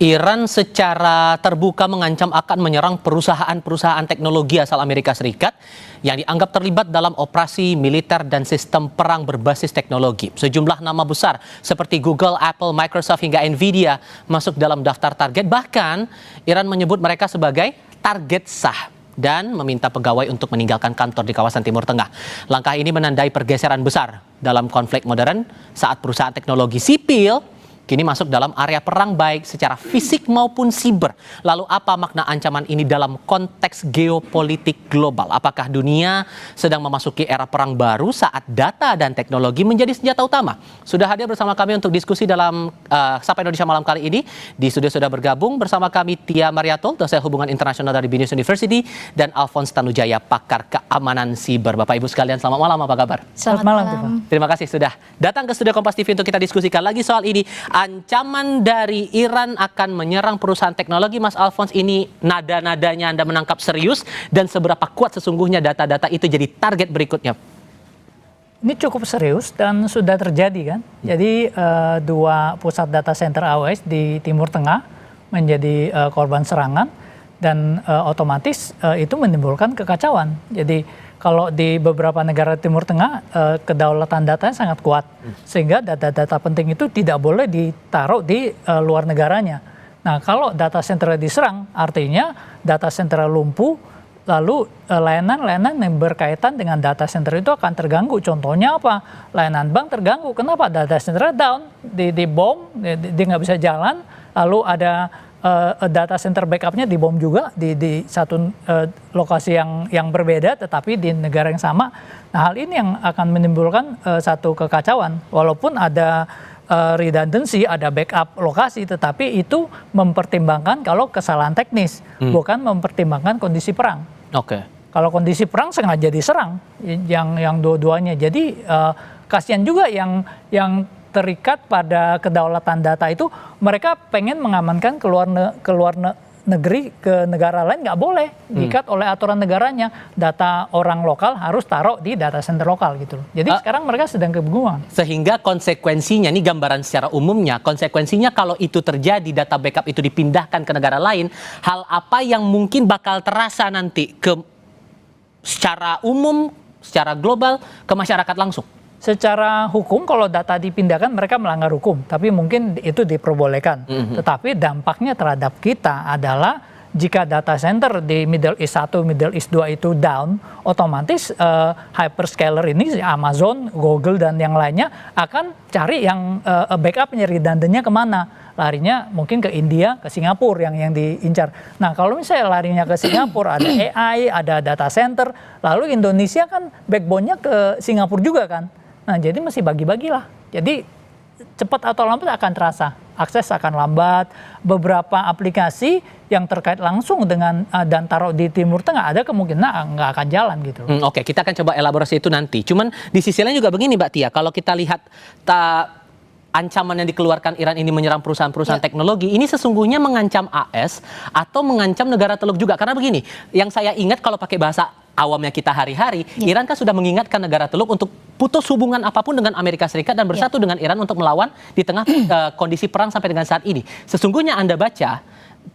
Iran secara terbuka mengancam akan menyerang perusahaan-perusahaan teknologi asal Amerika Serikat yang dianggap terlibat dalam operasi militer dan sistem perang berbasis teknologi. Sejumlah nama besar seperti Google, Apple, Microsoft hingga Nvidia masuk dalam daftar target. Bahkan Iran menyebut mereka sebagai target sah dan meminta pegawai untuk meninggalkan kantor di kawasan Timur Tengah. Langkah ini menandai pergeseran besar dalam konflik modern saat perusahaan teknologi sipil kini masuk dalam area perang baik secara fisik maupun siber. Lalu apa makna ancaman ini dalam konteks geopolitik global? Apakah dunia sedang memasuki era perang baru saat data dan teknologi menjadi senjata utama? Sudah hadir bersama kami untuk diskusi dalam Sapa Indonesia Malam kali ini. Di studio sudah bergabung bersama kami Tia Mariatul, dosen hubungan internasional dari BINUS University, dan Alphonse Tanujaya, pakar keamanan siber. Bapak Ibu sekalian, selamat malam, apa kabar? Selamat malam. Terima kasih sudah datang ke studio Kompas TV untuk kita diskusikan lagi soal ini. Ancaman dari Iran akan menyerang perusahaan teknologi, Mas Alphonse, ini nada-nadanya Anda menangkap serius dan seberapa kuat sesungguhnya data-data itu jadi target berikutnya? Ini cukup serius dan sudah terjadi kan. Jadi dua pusat data center AWS di Timur Tengah menjadi korban serangan dan otomatis itu menimbulkan kekacauan. Jadi kalau di beberapa negara Timur Tengah kedaulatan datanya sangat kuat sehingga data-data penting itu tidak boleh ditaruh di luar negaranya. Nah, kalau data center diserang artinya data center lumpuh, lalu layanan-layanan yang berkaitan dengan data center itu akan terganggu. Contohnya apa? Layanan bank terganggu. Kenapa? Data center down, di bom, dia nggak bisa jalan. Lalu ada data center backupnya dibom juga di satu lokasi yang berbeda tetapi di negara yang sama. Nah, hal ini yang akan menimbulkan satu kekacauan. Walaupun ada redundancy, ada backup lokasi, tetapi itu mempertimbangkan kalau kesalahan teknis, bukan mempertimbangkan kondisi perang. Oke. Kalau kondisi perang sengaja diserang, yang dua-duanya. Jadi kasihan juga yang terikat pada kedaulatan data itu, mereka pengen mengamankan keluar negeri ke negara lain, nggak boleh diikat oleh aturan negaranya. Data orang lokal harus taruh di data center lokal gitu. Jadi sekarang mereka sedang kebingungan. Sehingga konsekuensinya, ini gambaran secara umumnya, konsekuensinya kalau itu terjadi, data backup itu dipindahkan ke negara lain, hal apa yang mungkin bakal terasa nanti secara umum, secara global ke masyarakat langsung? Secara hukum kalau data dipindahkan mereka melanggar hukum, tapi mungkin itu diperbolehkan. Tetapi dampaknya terhadap kita adalah jika data center di Middle East 1, Middle East 2 itu down, otomatis hyperscaler ini, Amazon, Google, dan yang lainnya akan cari yang backupnya, redundannya kemana. Larinya mungkin ke India, ke Singapura yang diincar. Nah, kalau misalnya larinya ke Singapura, ada AI, ada data center, lalu Indonesia kan backbone-nya ke Singapura juga kan. Nah, jadi mesti bagi-bagilah. Jadi cepat atau lambat akan terasa. Akses akan lambat. Beberapa aplikasi yang terkait langsung dengan dan taruh di Timur Tengah ada kemungkinan nggak akan jalan gitu. Oke, kita akan coba elaborasi itu nanti. Cuman di sisi lain juga begini, Mbak Tia. Kalau kita lihat ancaman yang dikeluarkan Iran ini menyerang perusahaan-perusahaan teknologi, ini sesungguhnya mengancam AS atau mengancam negara teluk juga. Karena begini, yang saya ingat kalau pakai bahasa awamnya kita hari-hari, Iran kan sudah mengingatkan negara teluk untuk putus hubungan apapun dengan Amerika Serikat dan bersatu dengan Iran untuk melawan di tengah kondisi perang sampai dengan saat ini. Sesungguhnya Anda baca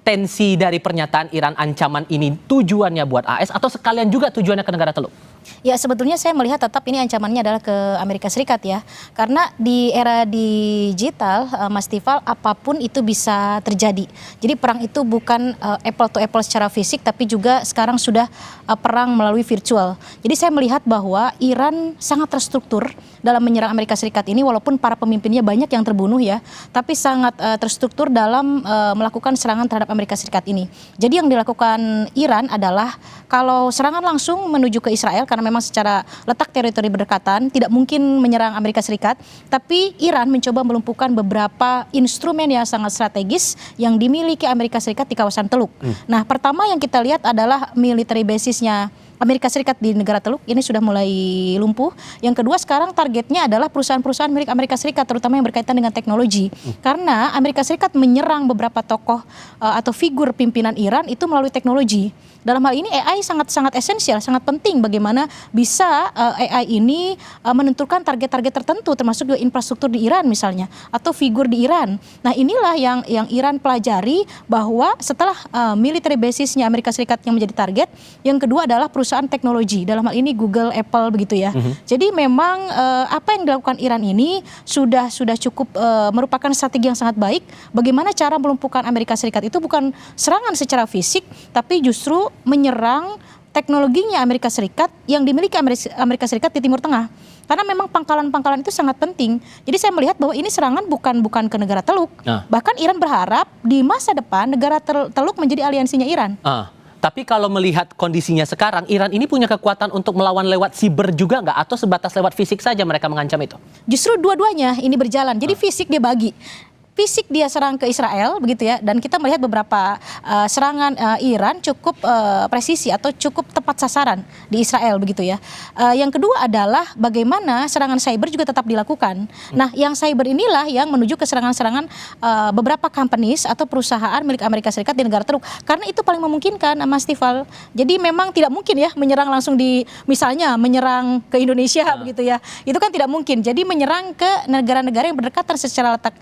tensi dari pernyataan Iran, ancaman ini tujuannya buat AS atau sekalian juga tujuannya ke negara teluk? Ya, sebetulnya saya melihat tetap ini ancamannya adalah ke Amerika Serikat ya. Karena di era digital, Mas Tifal, apapun itu bisa terjadi. Jadi perang itu bukan apple to apple secara fisik, tapi juga sekarang sudah perang melalui virtual. Jadi saya melihat bahwa Iran sangat terstruktur dalam menyerang Amerika Serikat ini, walaupun para pemimpinnya banyak yang terbunuh ya, tapi sangat terstruktur dalam melakukan serangan terhadap Amerika Serikat ini. Jadi yang dilakukan Iran adalah kalau serangan langsung menuju ke Israel, karena memang secara letak teritori berdekatan tidak mungkin menyerang Amerika Serikat, tapi Iran mencoba melumpuhkan beberapa instrumen yang sangat strategis yang dimiliki Amerika Serikat di kawasan Teluk. Nah, pertama yang kita lihat adalah military basisnya Amerika Serikat di negara Teluk ini sudah mulai lumpuh. Yang kedua, sekarang targetnya adalah perusahaan-perusahaan milik Amerika Serikat, terutama yang berkaitan dengan teknologi. Karena Amerika Serikat menyerang beberapa tokoh atau figur pimpinan Iran itu melalui teknologi. Dalam hal ini AI sangat-sangat esensial, sangat penting bagaimana bisa AI ini menentukan target-target tertentu, termasuk juga infrastruktur di Iran misalnya, atau figur di Iran. Nah, inilah yang Iran pelajari, bahwa setelah military basisnya Amerika Serikat yang menjadi target, yang kedua adalah perusahaan teknologi, dalam hal ini Google, Apple begitu ya. Jadi memang apa yang dilakukan Iran ini sudah cukup merupakan strategi yang sangat baik. Bagaimana cara melumpuhkan Amerika Serikat itu bukan serangan secara fisik, tapi justru menyerang teknologinya Amerika Serikat yang dimiliki Amerika Serikat di Timur Tengah. Karena memang pangkalan-pangkalan itu sangat penting. Jadi saya melihat bahwa ini serangan bukan ke negara Teluk. Bahkan Iran berharap di masa depan negara Teluk menjadi aliansinya Iran. Tapi kalau melihat kondisinya sekarang, Iran ini punya kekuatan untuk melawan lewat siber juga nggak? Atau sebatas lewat fisik saja mereka mengancam itu? Justru dua-duanya ini berjalan. Jadi fisik dia bagi. Fisik dia serang ke Israel begitu ya, dan kita melihat beberapa serangan Iran cukup presisi atau cukup tepat sasaran di Israel begitu ya. Yang kedua adalah bagaimana serangan cyber juga tetap dilakukan. Nah, yang cyber inilah yang menuju ke serangan-serangan beberapa companies atau perusahaan milik Amerika Serikat di negara Teluk, karena itu paling memungkinkan, Mas Tifal. Jadi memang tidak mungkin ya menyerang langsung misalnya menyerang ke Indonesia begitu ya. Itu kan tidak mungkin. Jadi menyerang ke negara-negara yang berdekatan secara letak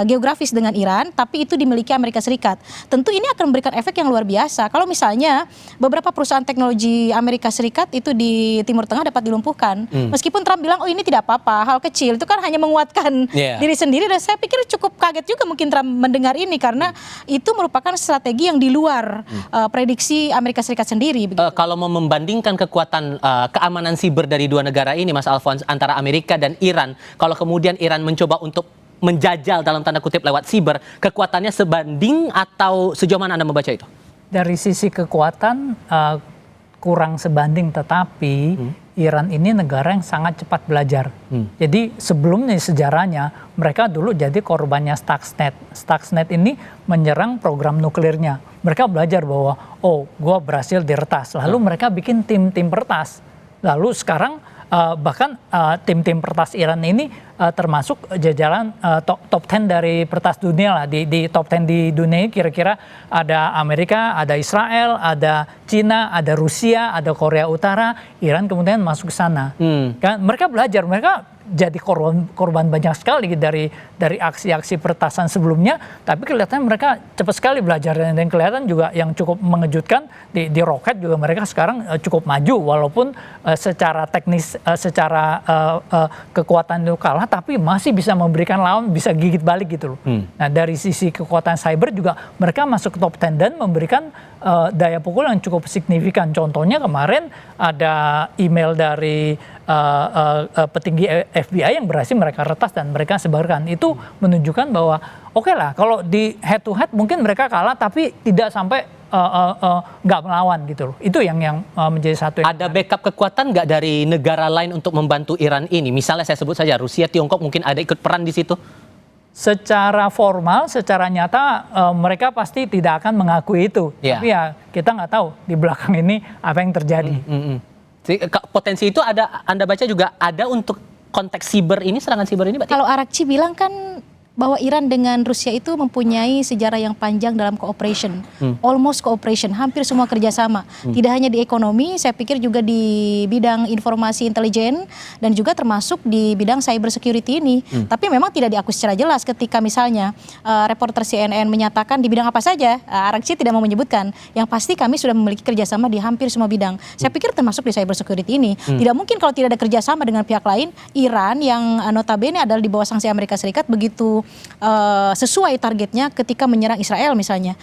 geografis dengan Iran, tapi itu dimiliki Amerika Serikat. Tentu ini akan memberikan efek yang luar biasa. Kalau misalnya beberapa perusahaan teknologi Amerika Serikat itu di Timur Tengah dapat dilumpuhkan, meskipun Trump bilang, oh ini tidak apa-apa, hal kecil, itu kan hanya menguatkan diri sendiri. Dan saya pikir cukup kaget juga mungkin Trump mendengar ini, karena itu merupakan strategi yang di luar prediksi Amerika Serikat sendiri. Kalau mau membandingkan kekuatan keamanan siber dari dua negara ini, Mas Alfons, antara Amerika dan Iran, kalau kemudian Iran mencoba untuk menjajal dalam tanda kutip lewat siber, kekuatannya sebanding atau sejauh mana Anda membaca itu? Dari sisi kekuatan kurang sebanding, tetapi Iran ini negara yang sangat cepat belajar. Jadi sebelumnya sejarahnya mereka dulu jadi korbannya Stuxnet. Stuxnet ini menyerang program nuklirnya. Mereka belajar bahwa gue berhasil diretas. Lalu mereka bikin tim-tim peretas. Lalu sekarang bahkan tim-tim peretas Iran ini termasuk jajaran top 10 dari peretas dunia lah. Di top 10 di dunia kira-kira ada Amerika, ada Israel, ada Cina, ada Rusia, ada Korea Utara, Iran kemudian masuk ke sana. Kan mereka belajar, mereka jadi korban banyak sekali dari aksi-aksi peretasan sebelumnya, tapi kelihatannya mereka cepat sekali belajar, dan kelihatan juga yang cukup mengejutkan di roket juga mereka sekarang cukup maju, walaupun secara teknis, secara kekuatan itu kalah, tapi masih bisa memberikan lawan, bisa gigit balik gitu loh. Nah, dari sisi kekuatan cyber juga mereka masuk ke top 10 dan memberikan daya pukul yang cukup signifikan. Contohnya kemarin ada email dari petinggi FBI yang berhasil mereka retas dan mereka sebarkan. Itu menunjukkan bahwa oke lah, kalau di head to head mungkin mereka kalah, tapi tidak sampai nggak melawan gitu loh. Itu yang menjadi satu. Ada backup kekuatan nggak dari negara lain untuk membantu Iran ini? Misalnya saya sebut saja Rusia, Tiongkok mungkin ada ikut peran di situ? Secara formal, secara nyata mereka pasti tidak akan mengakui itu. Tapi ya kita nggak tahu di belakang ini apa yang terjadi. Potensi itu ada, Anda baca juga ada untuk konteks siber ini, serangan siber ini, Mbak? Kalau Arakci bilang kan bahwa Iran dengan Rusia itu mempunyai sejarah yang panjang dalam cooperation, almost cooperation, hampir semua kerjasama. Tidak hanya di ekonomi, saya pikir juga di bidang informasi intelijen dan juga termasuk di bidang cyber security ini. Tapi memang tidak diakui secara jelas ketika misalnya reporter CNN menyatakan di bidang apa saja, Arakci tidak mau menyebutkan. Yang pasti kami sudah memiliki kerjasama di hampir semua bidang. Saya pikir termasuk di cyber security ini. Tidak mungkin kalau tidak ada kerjasama dengan pihak lain. Iran yang notabene adalah di bawah sanksi Amerika Serikat begitu sesuai targetnya ketika menyerang Israel misalnya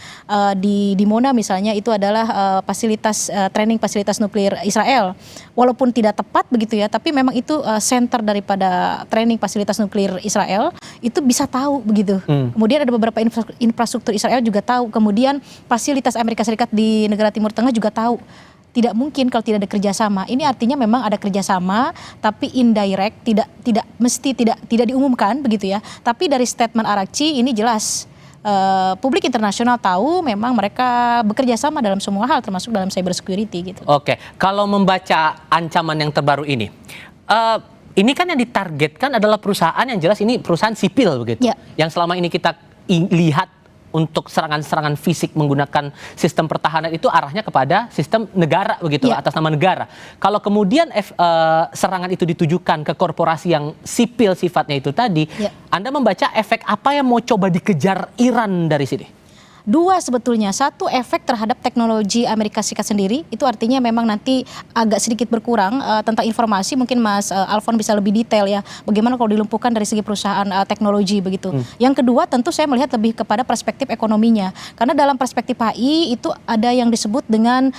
di Mona misalnya, itu adalah fasilitas training fasilitas nuklir Israel, walaupun tidak tepat begitu ya, tapi memang itu center daripada training fasilitas nuklir Israel, itu bisa tahu begitu. Kemudian ada beberapa infrastruktur Israel juga tahu, kemudian fasilitas Amerika Serikat di negara Timur Tengah juga tahu. Tidak mungkin kalau tidak ada kerjasama. Ini artinya memang ada kerjasama, tapi indirect, tidak diumumkan begitu ya. Tapi dari statement Arakci ini jelas publik internasional tahu memang mereka bekerja sama dalam semua hal termasuk dalam cyber security gitu. Oke, kalau membaca ancaman yang terbaru ini kan yang ditargetkan adalah perusahaan yang jelas ini perusahaan sipil begitu. Ya. Yang selama ini kita lihat untuk serangan-serangan fisik menggunakan sistem pertahanan itu arahnya kepada sistem negara begitu, Ya. atas nama negara. Kalau kemudian serangan itu ditujukan ke korporasi yang sipil sifatnya itu tadi, Ya. Anda membaca efek apa yang mau coba dikejar Iran dari sini? Dua sebetulnya, satu efek terhadap teknologi Amerika Serikat sendiri, itu artinya memang nanti agak sedikit berkurang tentang informasi, mungkin Mas Alfon bisa lebih detail ya, bagaimana kalau dilumpuhkan dari segi perusahaan teknologi begitu. Yang kedua tentu saya melihat lebih kepada perspektif ekonominya, karena dalam perspektif HI itu ada yang disebut dengan,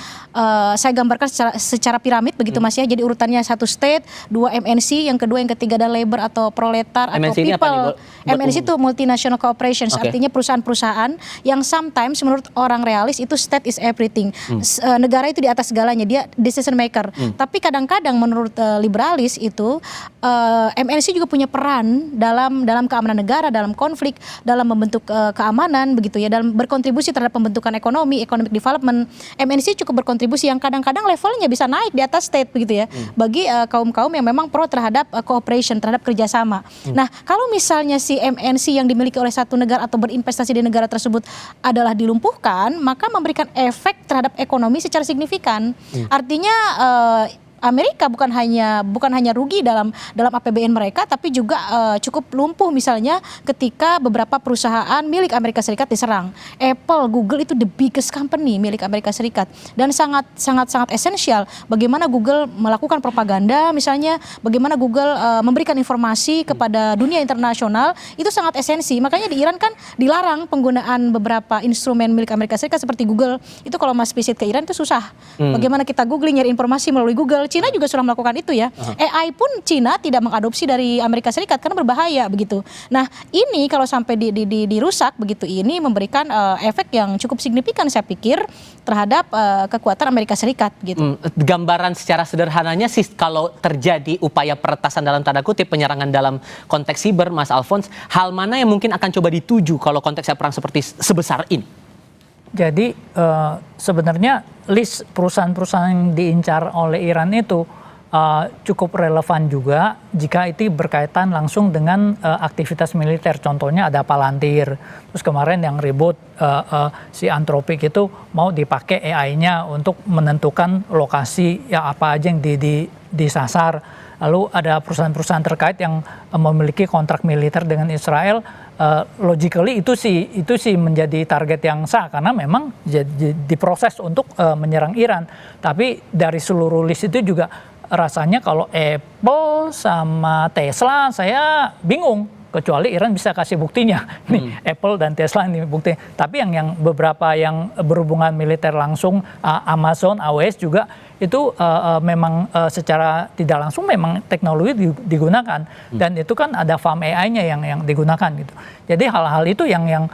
saya gambarkan secara piramid begitu Mas ya, jadi urutannya satu state, dua MNC, yang kedua yang ketiga ada labor atau proletar atau MNC ini apa nih, Bu? people. MNC itu multinational corporations, Oke. artinya perusahaan-perusahaan yang sometimes menurut orang realis itu state is everything. Negara itu di atas segalanya, dia decision maker. Tapi kadang-kadang menurut liberalis itu MNC juga punya peran dalam keamanan negara, dalam konflik, dalam membentuk keamanan begitu ya, dalam berkontribusi terhadap pembentukan ekonomi, economic development. MNC cukup berkontribusi yang kadang-kadang levelnya bisa naik di atas state begitu ya. Bagi kaum-kaum yang memang pro terhadap cooperation, terhadap kerjasama. Nah, kalau misalnya si MNC yang dimiliki oleh satu negara atau berinvestasi di negara tersebut adalah dilumpuhkan, maka memberikan efek terhadap ekonomi secara signifikan. Artinya Amerika bukan hanya rugi dalam APBN mereka, tapi juga cukup lumpuh misalnya ketika beberapa perusahaan milik Amerika Serikat diserang. Apple, Google itu the biggest company milik Amerika Serikat dan sangat esensial bagaimana Google melakukan propaganda misalnya, bagaimana Google memberikan informasi kepada dunia internasional, itu sangat esensi. Makanya di Iran kan dilarang penggunaan beberapa instrumen milik Amerika Serikat seperti Google. Itu kalau Mas visit ke Iran itu susah. Bagaimana kita googling nyari informasi melalui Google. Cina juga sudah melakukan itu ya. AI pun Cina tidak mengadopsi dari Amerika Serikat karena berbahaya begitu. Nah, ini kalau sampai dirusak begitu, ini memberikan efek yang cukup signifikan saya pikir terhadap kekuatan Amerika Serikat gitu. Gambaran secara sederhananya sih kalau terjadi upaya peretasan dalam tanda kutip penyerangan dalam konteks siber, Mas Alfons, hal mana yang mungkin akan coba dituju kalau konteksnya perang seperti sebesar ini? Jadi sebenarnya list perusahaan-perusahaan yang diincar oleh Iran itu cukup relevan juga jika itu berkaitan langsung dengan aktivitas militer. Contohnya ada Palantir, terus kemarin yang ribut si Anthropic itu mau dipakai AI-nya untuk menentukan lokasi ya apa aja yang disasar. Lalu ada perusahaan-perusahaan terkait yang memiliki kontrak militer dengan Israel. Logically itu sih menjadi target yang sah karena memang diproses untuk menyerang Iran. Tapi dari seluruh list itu juga rasanya kalau Apple sama Tesla saya bingung, kecuali Iran bisa kasih buktinya. Nih Apple dan Tesla ini bukti. Tapi yang beberapa yang berhubungan militer langsung, Amazon, AWS juga itu memang secara tidak langsung memang teknologi digunakan dan itu kan ada farm AI-nya yang digunakan gitu. Jadi hal-hal itu yang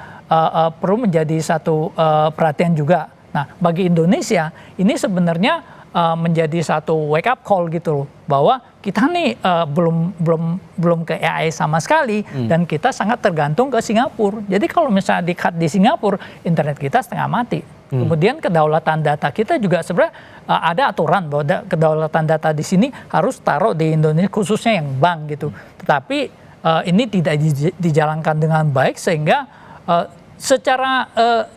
perlu menjadi satu perhatian juga. Nah, bagi Indonesia ini sebenarnya menjadi satu wake up call gitu loh, bahwa kita nih belum ke AI sama sekali dan kita sangat tergantung ke Singapura. Jadi kalau misalnya di-cut di Singapura, internet kita setengah mati. Kemudian kedaulatan data kita juga sebenarnya ada aturan bahwa kedaulatan data di sini harus taruh di Indonesia, khususnya yang bank gitu. Tetapi ini tidak dijalankan dengan baik sehingga secara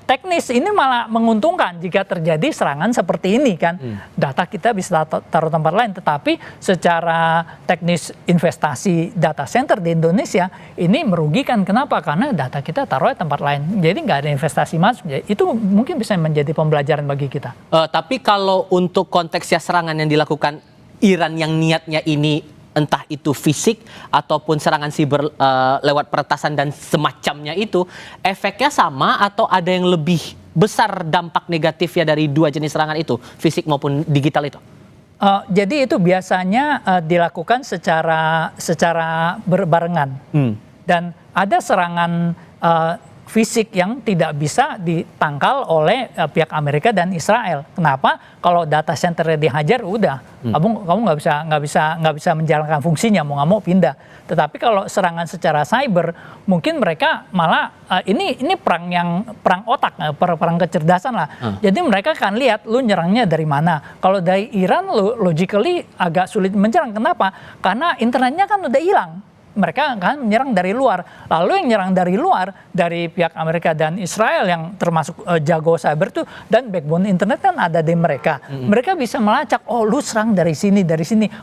teknis ini malah menguntungkan jika terjadi serangan seperti ini kan. Data kita bisa taruh tempat lain, tetapi secara teknis investasi data center di Indonesia ini merugikan. Kenapa? Karena data kita taruh di tempat lain. Jadi nggak ada investasi masuk. Itu mungkin bisa menjadi pembelajaran bagi kita. Tapi kalau untuk konteksnya serangan yang dilakukan Iran yang niatnya ini entah itu fisik ataupun serangan siber lewat peretasan dan semacamnya itu, efeknya sama atau ada yang lebih besar dampak negatifnya dari dua jenis serangan itu, fisik maupun digital itu? Jadi itu biasanya dilakukan secara berbarengan. Dan ada serangan fisik yang tidak bisa ditangkal oleh pihak Amerika dan Israel. Kenapa? Kalau data centernya dihajar, udah kamu nggak bisa menjalankan fungsinya, mau nggak mau pindah. Tetapi kalau serangan secara cyber, mungkin mereka malah ini perang otak, perang kecerdasan lah. Jadi mereka akan lihat lu nyerangnya dari mana. Kalau dari Iran, logically agak sulit menyerang. Kenapa? Karena internetnya kan udah hilang. Mereka kan menyerang dari luar. Lalu yang menyerang dari luar, dari pihak Amerika dan Israel yang termasuk jago cyber tuh, dan backbone internet kan ada di mereka. Mereka bisa melacak, oh lu serang dari sini.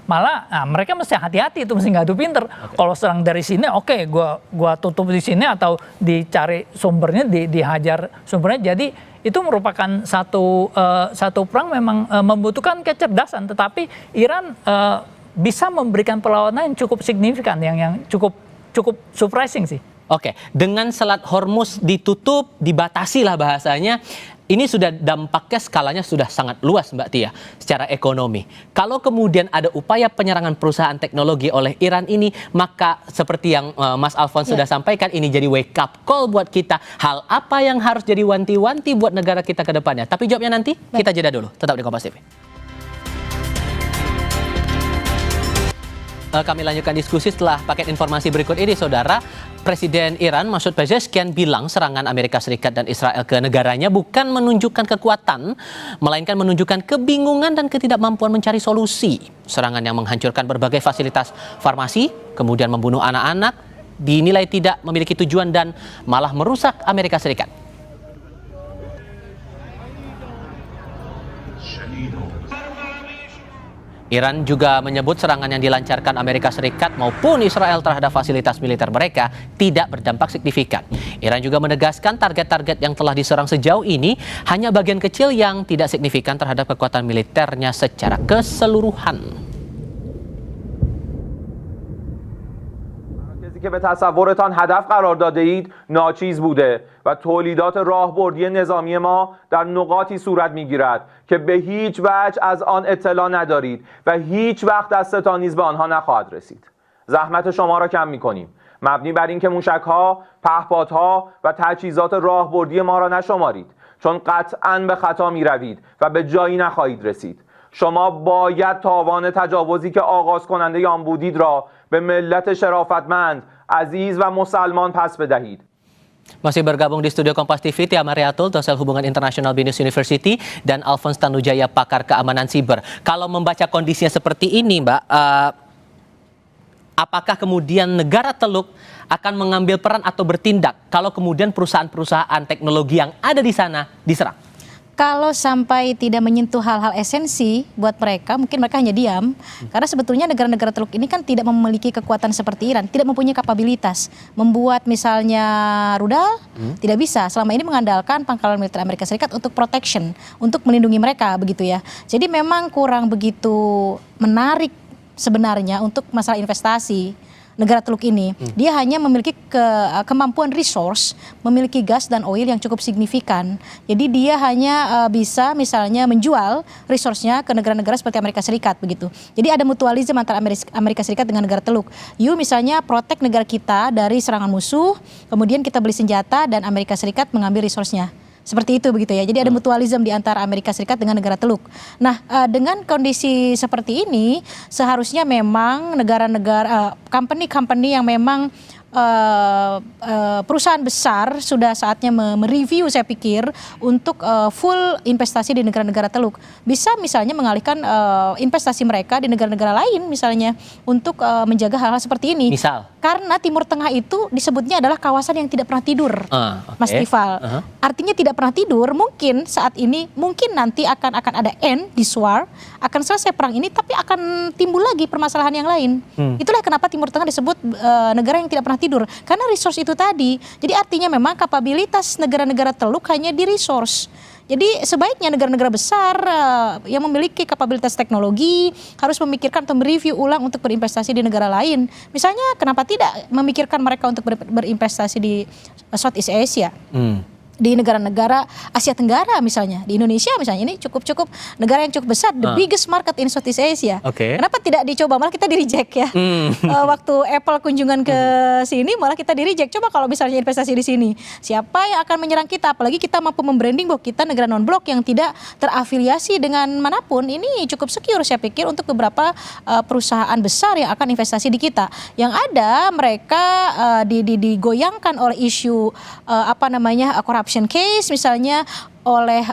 Malah mereka mesti hati-hati, itu mesti ngadu pinter. Kalau serang dari sini, oke, gua tutup di sini atau dicari sumbernya, dihajar sumbernya. Jadi itu merupakan satu perang memang membutuhkan kecerdasan. Tetapi Iran bisa memberikan perlawanan yang cukup signifikan, yang cukup surprising sih. Oke, dengan Selat Hormuz ditutup, dibatasi lah bahasanya, ini sudah dampaknya skalanya sudah sangat luas Mbak Tia secara ekonomi. Kalau kemudian ada upaya penyerangan perusahaan teknologi oleh Iran ini, maka seperti yang Mas Alfons sudah sampaikan, ini jadi wake up call buat kita. Hal apa yang harus jadi wanti-wanti buat negara kita ke depannya? Tapi jawabnya nanti, kita jeda dulu. Tetap di Kompas TV. Kami lanjutkan diskusi setelah paket informasi berikut ini, Saudara. Presiden Iran Masoud Pezeshkian bilang serangan Amerika Serikat dan Israel ke negaranya bukan menunjukkan kekuatan, melainkan menunjukkan kebingungan dan ketidakmampuan mencari solusi. Serangan yang menghancurkan berbagai fasilitas farmasi, kemudian membunuh anak-anak, dinilai tidak memiliki tujuan dan malah merusak Amerika Serikat. Iran juga menyebut serangan yang dilancarkan Amerika Serikat maupun Israel terhadap fasilitas militer mereka tidak berdampak signifikan. Iran juga menegaskan target-target yang telah diserang sejauh ini hanya bagian kecil yang tidak signifikan terhadap kekuatan militernya secara keseluruhan. که به تصورتان هدف قرار داده اید ناچیز بوده و تولیدات راهبردی نظامی ما در نقاطی صورت میگیرد که به هیچ وجه از آن اطلاع ندارید و هیچ وقت دستتان نیز به آنها نخواهد رسید. زحمت شما را کم میکنیم مبنی بر اینکه موشک‌ها، پهپادها و تجهیزات راهبردی ما را نشمارید چون قطعاً به خطا میروید و به جایی نخواهید رسید. شما باید تاوان تجاوزی که آغاز کننده آن بودید را به ملت شرافتمند، عزیز و مسلمان پس بدهید. Masih bergabung di studio Kompas TV, Tia Mariatul, dosen hubungan internasional BINUS University, dan Alfons Tanujaya, pakar keamanan siber. Kalau membaca kondisinya seperti ini, Mbak, apakah kemudian negara Teluk akan mengambil peran atau bertindak kalau kemudian perusahaan-perusahaan teknologi yang ada di sana diserang? Kalau sampai tidak menyentuh hal-hal esensi buat mereka, mungkin mereka hanya diam. Karena sebetulnya negara-negara Teluk ini kan tidak memiliki kekuatan seperti Iran, tidak mempunyai kapabilitas membuat misalnya rudal, tidak bisa. Selama ini mengandalkan pangkalan militer Amerika Serikat untuk protection, untuk melindungi mereka, begitu ya. Jadi memang kurang begitu menarik sebenarnya untuk masalah investasi negara Teluk ini. Dia hanya memiliki kemampuan resource, memiliki gas dan oil yang cukup signifikan. Jadi dia hanya bisa misalnya menjual resource-nya ke negara-negara seperti Amerika Serikat, begitu. Jadi ada mutualisme antara Amerika Serikat dengan negara Teluk. You misalnya protect negara kita dari serangan musuh, kemudian kita beli senjata dan Amerika Serikat mengambil resource-nya. Seperti itu, begitu ya. Jadi ada mutualisme di antara Amerika Serikat dengan negara Teluk. Nah, dengan kondisi seperti ini, seharusnya memang negara-negara, company-company yang memang perusahaan besar sudah saatnya mereview, saya pikir, untuk full investasi di negara-negara Teluk. Bisa misalnya mengalihkan investasi mereka di negara-negara lain misalnya untuk menjaga hal-hal seperti ini. Misal? Karena Timur Tengah itu disebutnya adalah kawasan yang tidak pernah tidur, Mas Tifal. Artinya tidak pernah tidur, mungkin saat ini, mungkin nanti akan ada end, this war, akan selesai perang ini, tapi akan timbul lagi permasalahan yang lain. Itulah kenapa Timur Tengah disebut negara yang tidak pernah tidur, karena resource itu tadi. Jadi artinya memang kapabilitas negara-negara Teluk hanya di resource. Jadi sebaiknya negara-negara besar yang memiliki kapabilitas teknologi harus memikirkan atau mereview ulang untuk berinvestasi di negara lain. Misalnya kenapa tidak memikirkan mereka untuk berinvestasi di Southeast Asia? di negara-negara Asia Tenggara misalnya, di Indonesia misalnya, ini cukup negara yang cukup besar, the biggest market in Southeast Asia. Kenapa tidak dicoba? Malah kita di reject ya. Waktu Apple kunjungan ke sini malah kita di reject. Coba kalau misalnya investasi di sini, siapa yang akan menyerang kita? Apalagi kita mampu membranding bahwa kita negara non-blok yang tidak terafiliasi dengan manapun. Ini cukup secure saya pikir untuk beberapa perusahaan besar yang akan investasi di kita. Yang ada mereka digoyangkan oleh isu corruption case misalnya, oleh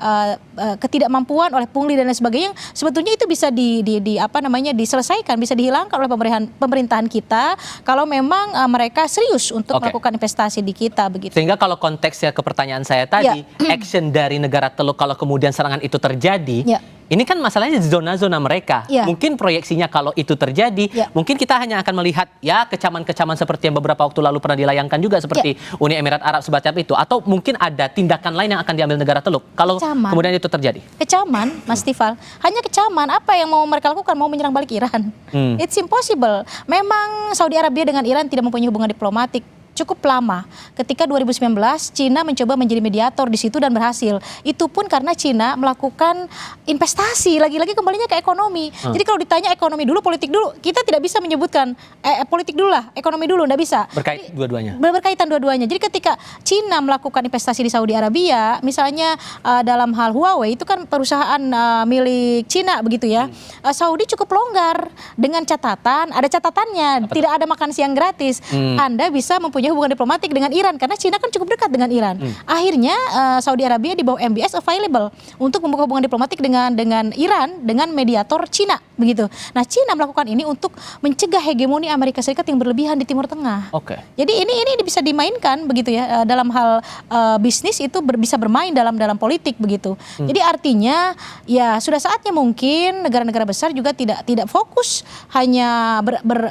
ketidakmampuan, oleh pungli dan lain sebagainya. Sebetulnya itu bisa diselesaikan, bisa dihilangkan oleh pemerintahan kita kalau memang mereka serius untuk melakukan investasi di kita begitu. Sehingga kalau konteksnya ke pertanyaan saya tadi, action dari negara Teluk kalau kemudian serangan itu terjadi, ini kan masalahnya zona-zona mereka. Mungkin proyeksinya kalau itu terjadi, mungkin kita hanya akan melihat ya kecaman-kecaman seperti yang beberapa waktu lalu pernah dilayangkan juga seperti Uni Emirat Arab semacam itu, atau mungkin ada tindakan lain yang akan diambil negara Teluk kalau kemudian itu terjadi. Kecaman, Mas Tifal, hanya kecaman. Apa yang mau mereka lakukan? Mau menyerang balik Iran? It's impossible. Memang Saudi Arabia dengan Iran tidak mempunyai hubungan diplomatik cukup lama. Ketika 2019 Cina mencoba menjadi mediator di situ dan berhasil. Itu pun karena Cina melakukan investasi, lagi-lagi kembalinya ke ekonomi. Jadi kalau ditanya ekonomi dulu, politik dulu, kita tidak bisa menyebutkan politik dulu lah, ekonomi dulu, nggak bisa. Berkaitan dua-duanya. Jadi ketika Cina melakukan investasi di Saudi Arabia, misalnya dalam hal Huawei, itu kan perusahaan milik Cina begitu ya. Saudi cukup longgar dengan catatan, ada catatannya, tidak ada makan siang gratis. Anda bisa mempunyai hubungan diplomatik dengan Iran karena Cina kan cukup dekat dengan Iran. Akhirnya Saudi Arabia di bawah MBS available untuk membuka hubungan diplomatik dengan Iran dengan mediator Cina begitu. Nah, Cina melakukan ini untuk mencegah hegemoni Amerika Serikat yang berlebihan di Timur Tengah. Jadi ini bisa dimainkan begitu ya dalam hal bisnis, itu bisa bermain dalam politik begitu. Jadi artinya ya sudah saatnya mungkin negara-negara besar juga tidak fokus hanya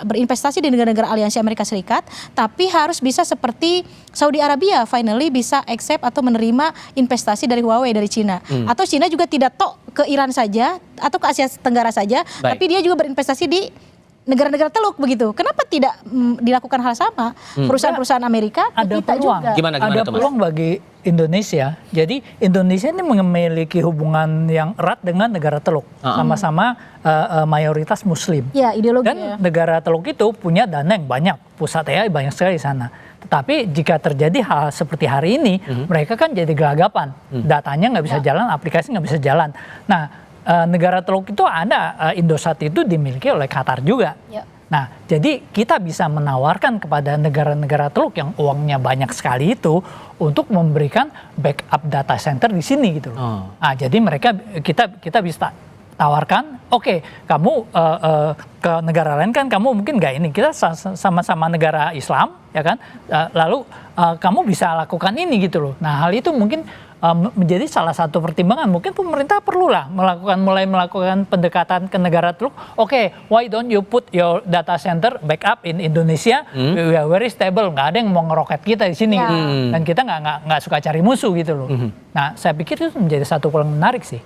berinvestasi di negara-negara aliansi Amerika Serikat, tapi harus bisa seperti Saudi Arabia finally bisa accept atau menerima investasi dari Huawei dari Cina. Atau Cina juga tidak ke Iran saja atau ke Asia Tenggara saja, tapi dia juga berinvestasi di negara-negara Teluk begitu. Kenapa tidak dilakukan hal sama? Perusahaan-perusahaan Amerika ada kita peluang. juga. Ada peluang bagi Indonesia. Jadi Indonesia ini memiliki hubungan yang erat dengan negara Teluk, sama-sama mayoritas Muslim. Ya, ideologi. Dan negara Teluk itu punya dana yang banyak, pusat AI banyak sekali di sana. Tetapi jika terjadi hal seperti hari ini, mereka kan jadi gelagapan. Datanya nggak bisa jalan, aplikasi nggak bisa jalan. Nah, negara Teluk itu ada, Indosat itu dimiliki oleh Qatar juga. Nah, jadi kita bisa menawarkan kepada negara-negara Teluk yang uangnya banyak sekali itu untuk memberikan backup data center di sini gitu loh. Nah, jadi kita bisa tawarkan, oke, kamu ke negara lain kan kamu mungkin nggak ini, kita sama-sama negara Islam ya kan, lalu kamu bisa lakukan ini gitu loh. Nah, hal itu mungkin menjadi salah satu pertimbangan. Mungkin pemerintah perlulah mulai melakukan pendekatan ke negara Teluk. Oke, why don't you put your data center backup in Indonesia? We are very stable, nggak ada yang mau ngeroket kita di sini, dan kita nggak suka cari musuh gitu loh. Nah, saya pikir itu menjadi satu hal yang menarik sih.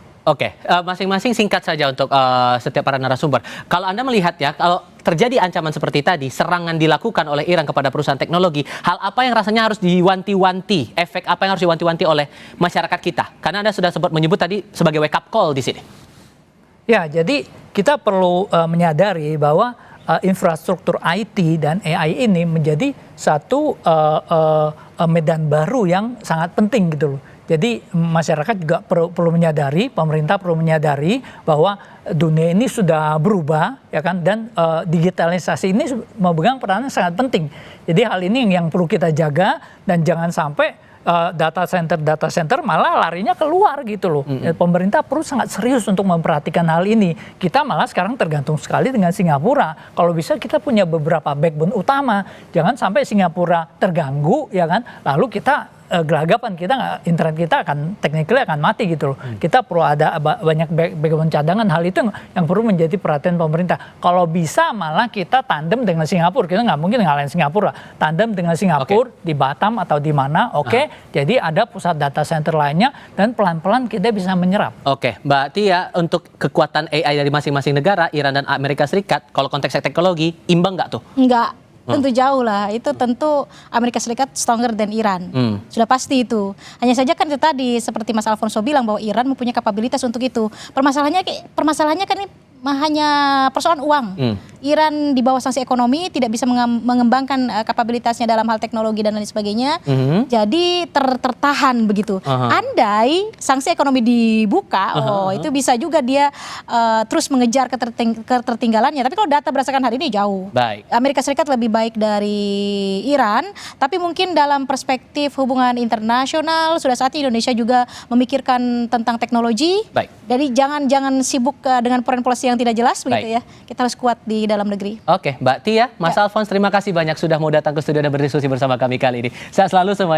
Masing-masing singkat saja untuk setiap para narasumber. Kalau Anda melihat ya, kalau terjadi ancaman seperti tadi, serangan dilakukan oleh Iran kepada perusahaan teknologi, hal apa yang rasanya harus diwanti-wanti, efek apa yang harus diwanti-wanti oleh masyarakat kita? Karena Anda sudah sempat menyebut tadi sebagai wake up call di sini. Ya, jadi kita perlu menyadari bahwa infrastruktur IT dan AI ini menjadi satu medan baru yang sangat penting gitu loh. Jadi masyarakat juga perlu menyadari, pemerintah perlu menyadari bahwa dunia ini sudah berubah, ya kan, dan digitalisasi ini memegang peranan sangat penting. Jadi hal ini yang perlu kita jaga dan jangan sampai data center malah larinya keluar gitu loh. Pemerintah perlu sangat serius untuk memperhatikan hal ini. Kita malah sekarang tergantung sekali dengan Singapura. Kalau bisa kita punya beberapa backbone utama. Jangan sampai Singapura terganggu, ya kan, lalu kita gelagapan, internet kita akan technically akan mati gitu loh. Kita perlu ada banyak backbone cadangan. Hal itu yang perlu menjadi perhatian pemerintah. Kalau bisa malah kita tandem dengan Singapura. Kita nggak mungkin ngalahin Singapura. Tandem dengan Singapura di Batam atau di mana. Jadi ada pusat data center lainnya dan pelan-pelan kita bisa menyerap. Mbak Tia, untuk kekuatan AI dari masing-masing negara, Iran dan Amerika Serikat, kalau konteks teknologi, imbang nggak tuh? Enggak. Tentu jauh lah. Itu tentu Amerika Serikat stronger than Iran. Sudah pasti itu. Hanya saja kan itu tadi seperti Mas Alfonso bilang bahwa Iran mempunyai kapabilitas untuk itu. Permasalahannya kan ini hanya persoalan uang. Iran di bawah sanksi ekonomi tidak bisa mengembangkan kapabilitasnya dalam hal teknologi dan lain sebagainya. Jadi tertahan begitu. Andai sanksi ekonomi dibuka, itu bisa juga dia terus mengejar ketertinggalannya. Tapi kalau data berdasarkan hari ini jauh. Baik. Amerika Serikat lebih baik dari Iran, tapi mungkin dalam perspektif hubungan internasional sudah saatnya Indonesia juga memikirkan tentang teknologi. Baik. Jadi jangan sibuk dengan foreign policy yang tidak jelas begitu ya. Kita harus kuat di dalam negeri. Oke, Mbak Tia, Mas Alfons, terima kasih banyak sudah mau datang ke studio dan berdiskusi bersama kami kali ini. Sehat selalu semuanya.